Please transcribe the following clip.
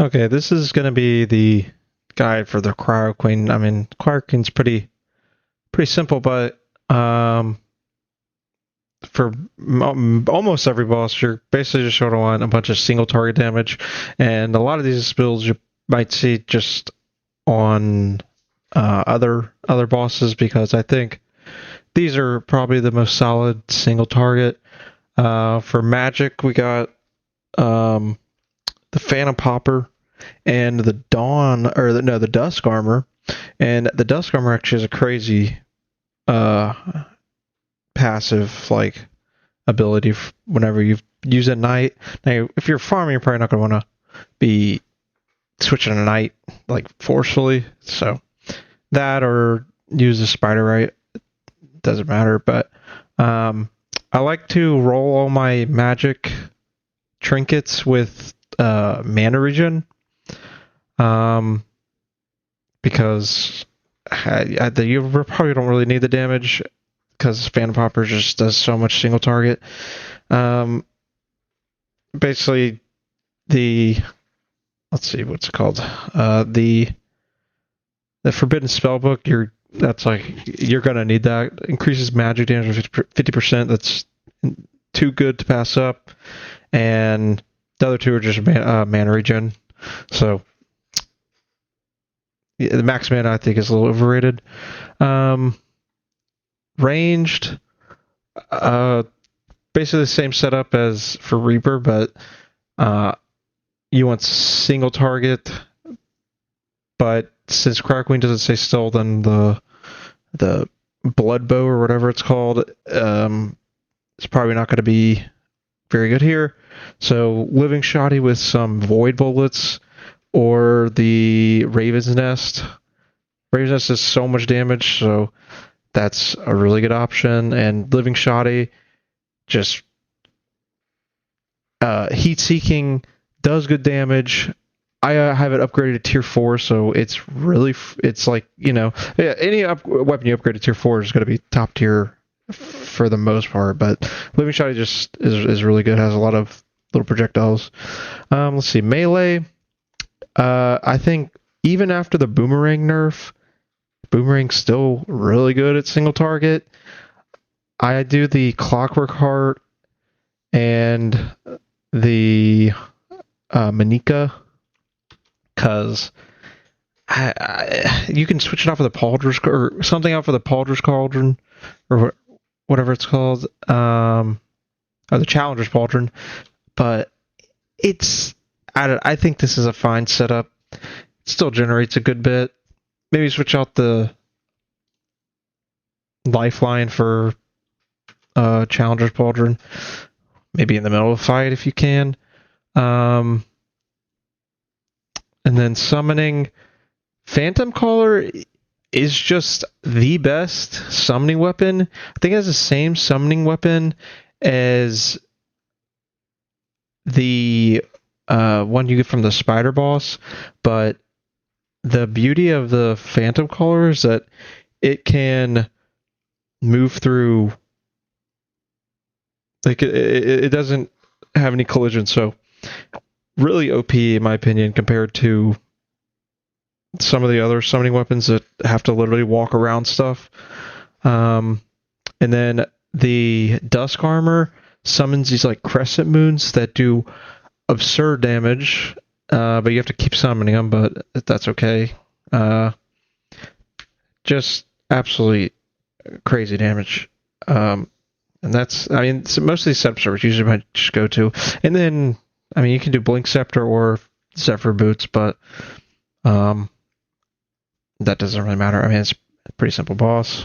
Okay, this is going to be the guide for the Cryo Queen. I mean, Cryo Queen's pretty simple, but for almost every boss, you're basically just going to want a bunch of single target damage, and a lot of these builds you might see just on other bosses because I think these are probably the most solid single target. For magic, we got um, the Phantom Popper and the Dawn, or the Dusk Armor. And the Dusk Armor actually has a crazy uh, passive like ability whenever you use at night. Now, if you're farming, you're probably not going to want to be switching to night like forcefully. So that or use the Spider Right, doesn't matter. But I like to roll all my magic trinkets with mana regen. Because you probably don't really need the damage because Phantom Popper just does so much single target. Basically, let's see what's it called. The Forbidden Spellbook. You're gonna need that. Increases magic damage 50%. That's too good to pass up. And the other two are just mana regen. So the max mana I think is a little overrated. Ranged, basically the same setup as for Reaper, but you want single target. But since Cryo Queen doesn't say still, then the Blood Bow or whatever it's called, it's probably not going to be very good here. So Living Shoddy with some Void Bullets or the Raven's Nest. Raven's Nest does so much damage, so that's a really good option. And Living Shoddy just heat seeking does good damage. I have it upgraded to tier 4, so it's like, any weapon you upgrade to tier 4 is going to be top tier for the most part. But Living Shoddy just is really good. Has a lot of little projectiles. Let's see, melee. I think even after the boomerang nerf, boomerang's still really good at single target. I do the Clockwork Heart and the Manika because you can switch it off with the Pauldrous or something off with the Pauldrous Cauldron or whatever it's called, or the Challenger's Pauldron. But I think this is a fine setup. It still generates a good bit. Maybe switch out the Lifeline for Challenger's Pauldron. Maybe in the middle of a fight if you can. And then summoning. Phantom Caller is just the best summoning weapon. I think it has the same summoning weapon as the one you get from the Spider Boss, but the beauty of the Phantom Caller is that it can move through, like it doesn't have any collision, so really OP in my opinion compared to some of the other summoning weapons that have to literally walk around stuff. And then the Dusk Armor summons these like crescent moons that do absurd damage, but you have to keep summoning them, but that's okay. Just absolutely crazy damage. And that's, I mean, most of these setups are usually might just go to. And then, I mean, you can do Blink Scepter or Zephyr Boots, but that doesn't really matter. I mean, it's a pretty simple boss.